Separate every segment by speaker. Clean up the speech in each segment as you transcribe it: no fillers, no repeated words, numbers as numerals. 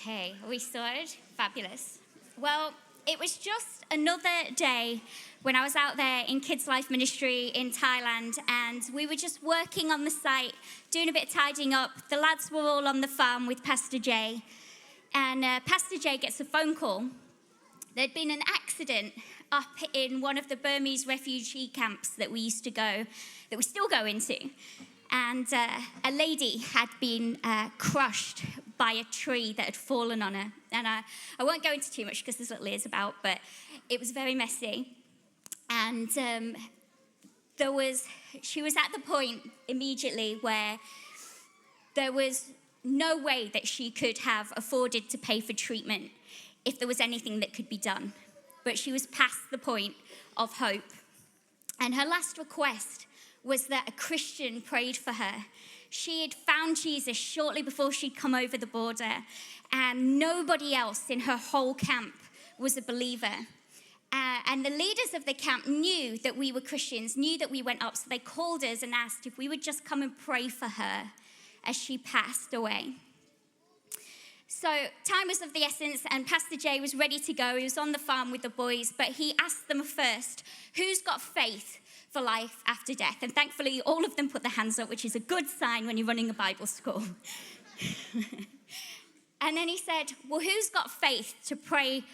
Speaker 1: Okay, are we sorted? Fabulous. Well, it was just another day when I was out there in Kids Life Ministry in Thailand, and we were just working on the site, doing a bit of tidying up. The lads were all on the farm with Pastor Jay, and Pastor Jay gets a phone call. There'd been an accident up in one of the Burmese refugee camps that we used to go, that we still go into. And a lady had been crushed by a tree that had fallen on her. And I won't go into too much because there's little ears about, but it was very messy. And she was at the point immediately where there was no way that she could have afforded to pay for treatment if there was anything that could be done. But she was past the point of hope. And her last request was that a Christian prayed for her. She had found Jesus shortly before she'd come over the border, and nobody else in her whole camp was a believer. And the leaders of the camp knew that we were Christians, knew that we went up, so they called us and asked if we would just come and pray for her as she passed away. So time was of the essence, and Pastor Jay was ready to go. He was on the farm with the boys, but he asked them first, who's got faith for life after death? And thankfully, all of them put their hands up, which is a good sign when you're running a Bible school. And then he said, well, who's got faith to pray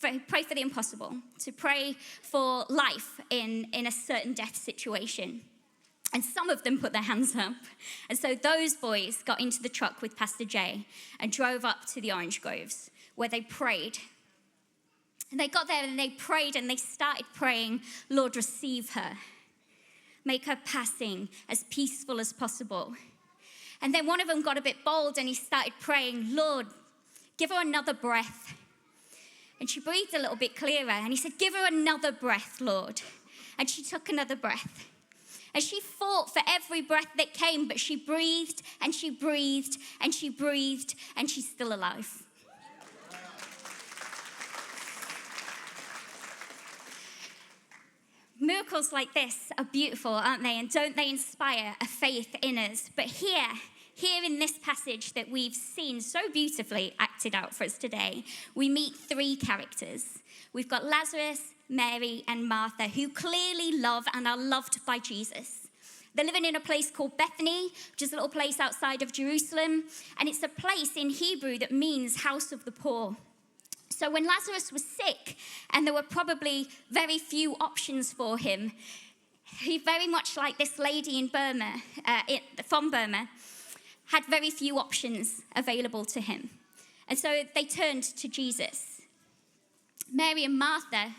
Speaker 1: for the impossible, to pray for life in a certain death situation? And some of them put their hands up. And so those boys got into the truck with Pastor Jay and drove up to the orange groves where they prayed. And they got there and they prayed and they started praying, Lord, receive her. Make her passing as peaceful as possible. And then one of them got a bit bold and he started praying, Lord, give her another breath. And she breathed a little bit clearer. And he said, give her another breath, Lord. And she took another breath. And she fought for every breath that came, but she breathed and she breathed and she breathed, and she's still alive. Miracles like this are beautiful, aren't they? And don't they inspire a faith in us? But here in this passage that we've seen so beautifully acted out for us today, we meet three characters. We've got Lazarus, Mary, and Martha, who clearly love and are loved by Jesus. They're living in a place called Bethany, which is a little place outside of Jerusalem, and it's a place in Hebrew that means house of the poor. So when Lazarus was sick, and there were probably very few options for him, he, very much like this lady in Burma, from Burma, had very few options available to him. And so they turned to Jesus. Mary and Martha,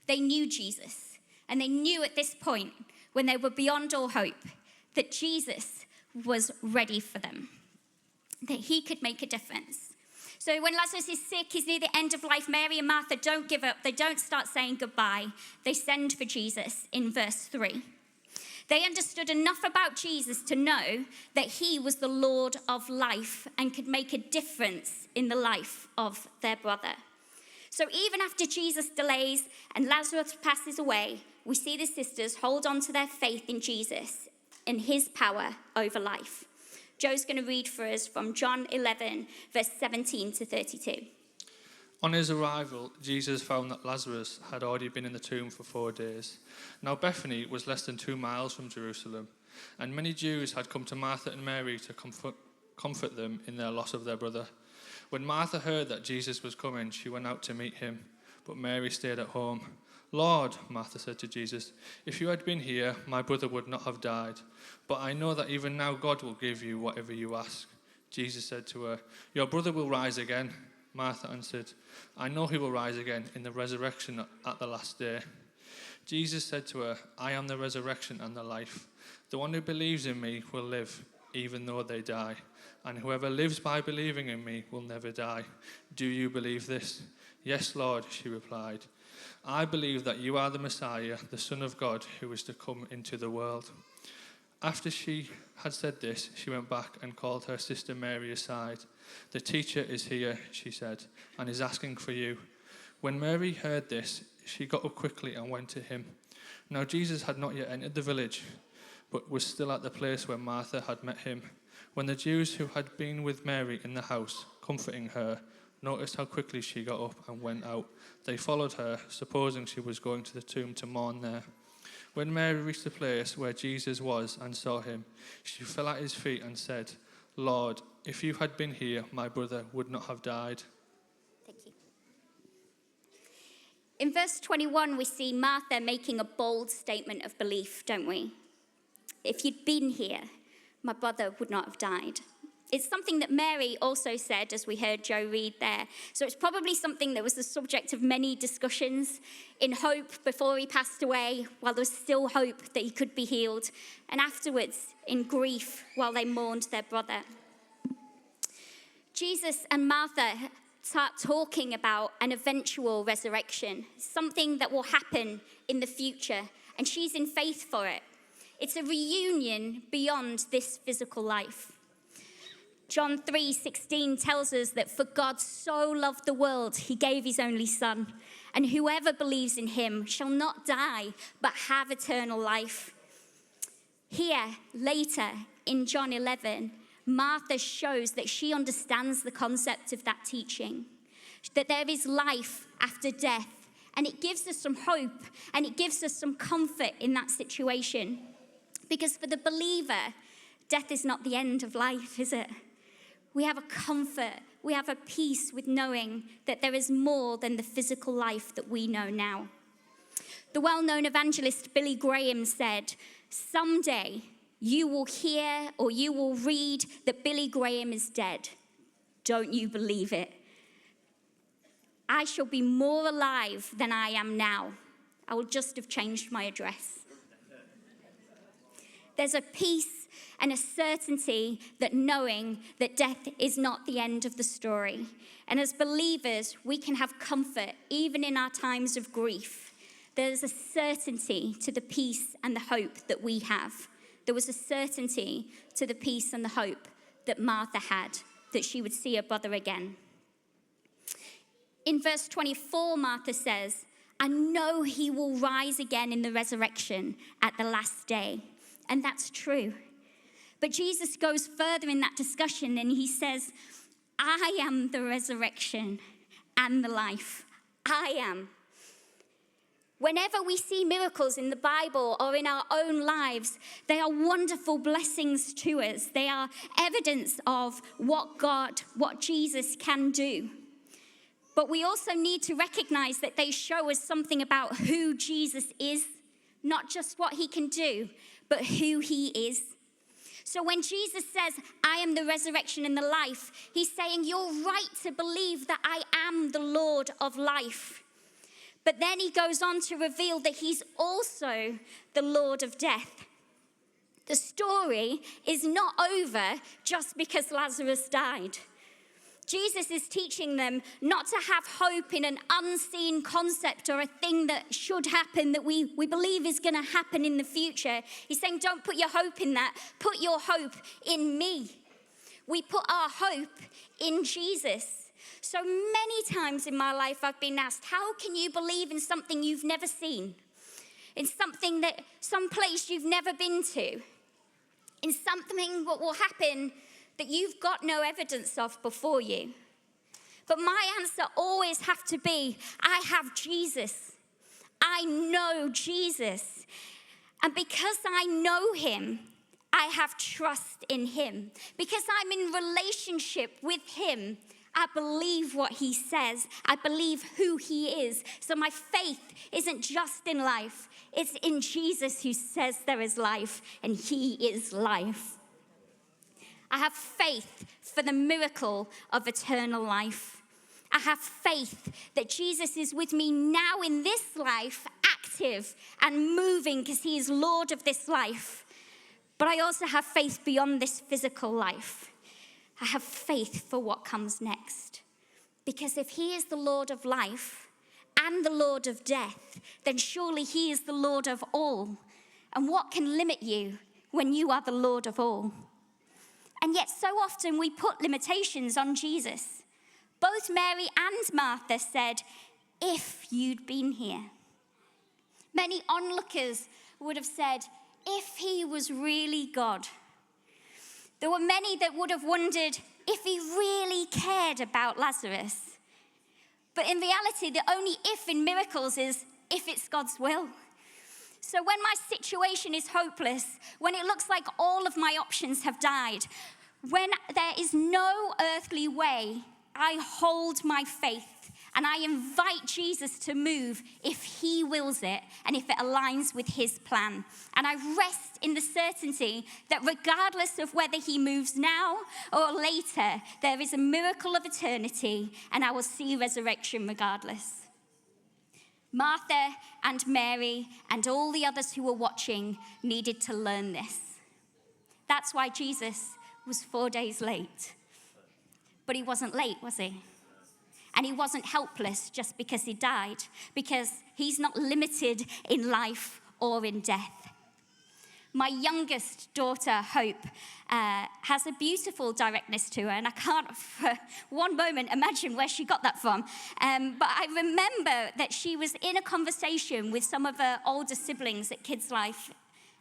Speaker 1: they knew Jesus, and they knew at this point, when they were beyond all hope, that Jesus was ready for them, that he could make a difference. So when Lazarus is sick, he's near the end of life, Mary and Martha don't give up. They don't start saying goodbye. They send for Jesus in verse 3. They understood enough about Jesus to know that he was the Lord of life and could make a difference in the life of their brother. So even after Jesus delays and Lazarus passes away, we see the sisters hold on to their faith in Jesus and his power over life. Joe's going to read for us from John 11, verse 17 to 32.
Speaker 2: On his arrival, Jesus found that Lazarus had already been in the tomb for 4 days. Now Bethany was less than 2 miles from Jerusalem, and many Jews had come to Martha and Mary to comfort them in their loss of their brother. When Martha heard that Jesus was coming, she went out to meet him, but Mary stayed at home. Lord, Martha said to Jesus, if you had been here, my brother would not have died. But I know that even now God will give you whatever you ask. Jesus said to her, your brother will rise again. Martha answered, I know he will rise again in the resurrection at the last day. Jesus said to her, I am the resurrection and the life. The one who believes in me will live, even though they die. And whoever lives by believing in me will never die. Do you believe this? Yes, Lord, she replied. I believe that you are the Messiah, the Son of God, who is to come into the world. After she had said this, she went back and called her sister Mary aside. The teacher is here, she said, and is asking for you. When Mary heard this, she got up quickly and went to him. Now Jesus had not yet entered the village, but was still at the place where Martha had met him. When the Jews who had been with Mary in the house, comforting her, noticed how quickly she got up and went out. They followed her, supposing she was going to the tomb to mourn there. When Mary reached the place where Jesus was and saw him, she fell at his feet and said, "Lord, if you had been here, my brother would not have died."
Speaker 1: Thank you. In verse 21, we see Martha making a bold statement of belief, don't we? If you'd been here, my brother would not have died. It's something that Mary also said, as we heard Joe read there. So it's probably something that was the subject of many discussions in hope before he passed away, while there was still hope that he could be healed, and afterwards in grief while they mourned their brother. Jesus and Martha start talking about an eventual resurrection, something that will happen in the future, and she's in faith for it. It's a reunion beyond this physical life. John 3:16 tells us that for God so loved the world, he gave his only son, and whoever believes in him shall not die, but have eternal life. Here, later in John 11, Martha shows that she understands the concept of that teaching, that there is life after death, and it gives us some hope, and it gives us some comfort in that situation. Because for the believer, death is not the end of life, is it? We have a comfort, we have a peace with knowing that there is more than the physical life that we know now. The well-known evangelist Billy Graham said, "Someday you will hear or you will read that Billy Graham is dead. Don't you believe it? I shall be more alive than I am now. I will just have changed my address." There's a peace and a certainty that knowing that death is not the end of the story. And as believers, we can have comfort even in our times of grief. There's a certainty to the peace and the hope that we have. There was a certainty to the peace and the hope that Martha had, that she would see her brother again. In verse 24, Martha says, "I know he will rise again in the resurrection at the last day." And that's true. But Jesus goes further in that discussion and he says, "I am the resurrection and the life. I am." Whenever we see miracles in the Bible or in our own lives, they are wonderful blessings to us. They are evidence of what Jesus can do. But we also need to recognize that they show us something about who Jesus is, not just what he can do, but who he is. So when Jesus says, "I am the resurrection and the life," he's saying, you're right to believe that I am the Lord of life. But then he goes on to reveal that he's also the Lord of death. The story is not over just because Lazarus died. Jesus is teaching them not to have hope in an unseen concept or a thing that should happen, that we believe is going to happen in the future. He's saying, don't put your hope in that. Put your hope in me. We put our hope in Jesus. So many times in my life I've been asked, how can you believe in something you've never seen? In something that, some place you've never been to? In something what will happen that you've got no evidence of before you? But my answer always have to be, I have Jesus. I know Jesus. And because I know him, I have trust in him. Because I'm in relationship with him, I believe what he says. I believe who he is. So my faith isn't just in life. It's in Jesus who says there is life, and he is life. I have faith for the miracle of eternal life. I have faith that Jesus is with me now in this life, active and moving because he is Lord of this life. But I also have faith beyond this physical life. I have faith for what comes next. Because if he is the Lord of life and the Lord of death, then surely he is the Lord of all. And what can limit you when you are the Lord of all? And yet so often we put limitations on Jesus. Both Mary and Martha said, if you'd been here. Many onlookers would have said, if he was really God. There were many that would have wondered if he really cared about Lazarus. But in reality, the only if in miracles is if it's God's will. So when my situation is hopeless, when it looks like all of my options have died, when there is no earthly way, I hold my faith and I invite Jesus to move if he wills it and if it aligns with his plan. And I rest in the certainty that regardless of whether he moves now or later, there is a miracle of eternity and I will see resurrection regardless. Martha and Mary and all the others who were watching needed to learn this. That's why Jesus was 4 days late. But he wasn't late, was he? And he wasn't helpless just because he died, because he's not limited in life or in death. My youngest daughter, Hope, has a beautiful directness to her, and I can't for one moment imagine where she got that from. But I remember that she was in a conversation with some of her older siblings at Kids Life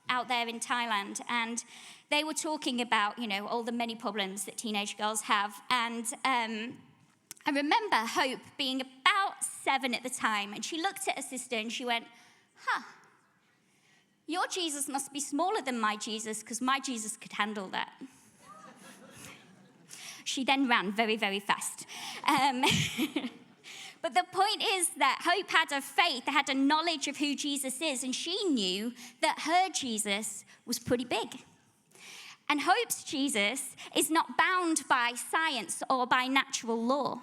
Speaker 1: out there in Thailand, and they were talking about, all the many problems that teenage girls have. And I remember Hope being about 7 at the time, and she looked at her sister and she went, your Jesus must be smaller than my Jesus, because my Jesus could handle that. She then ran very, very fast. But the point is that Hope had a faith, had a knowledge of who Jesus is, and she knew that her Jesus was pretty big. And Hope's Jesus is not bound by science or by natural law.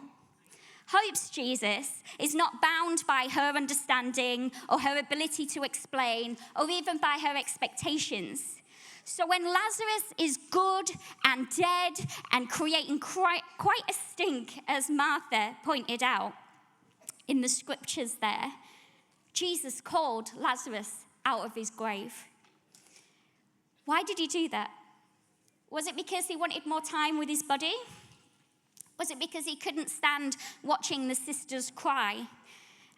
Speaker 1: Hope's Jesus is not bound by her understanding or her ability to explain or even by her expectations. So when Lazarus is good and dead and creating quite a stink, as Martha pointed out in the scriptures there, Jesus called Lazarus out of his grave. Why did he do that? Was it because he wanted more time with his buddy? Was it because he couldn't stand watching the sisters cry?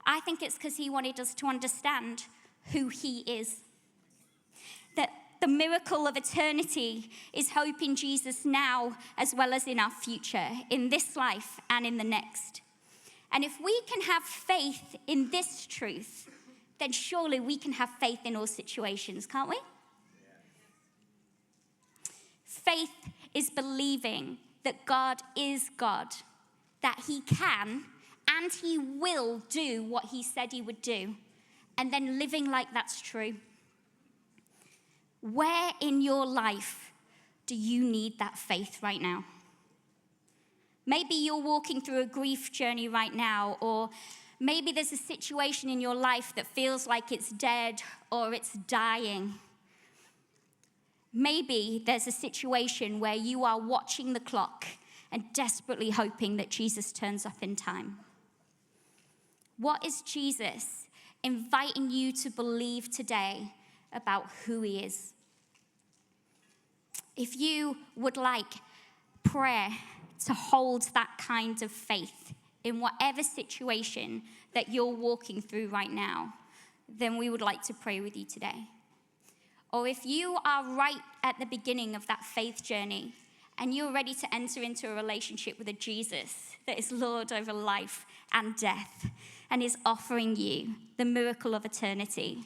Speaker 1: I think it's because he wanted us to understand who he is. That the miracle of eternity is hope in Jesus now as well as in our future, in this life and in the next. And if we can have faith in this truth, then surely we can have faith in all situations, can't we? Faith is believing that God is God, that he can and he will do what he said he would do, and then living like that's true. Where in your life do you need that faith right now? Maybe you're walking through a grief journey right now, or maybe there's a situation in your life that feels like it's dead or it's dying. Maybe there's a situation where you are watching the clock and desperately hoping that Jesus turns up in time. What is Jesus inviting you to believe today about who he is? If you would like prayer to hold that kind of faith in whatever situation that you're walking through right now, then we would like to pray with you today. Or if you are right at the beginning of that faith journey and you're ready to enter into a relationship with a Jesus that is Lord over life and death and is offering you the miracle of eternity,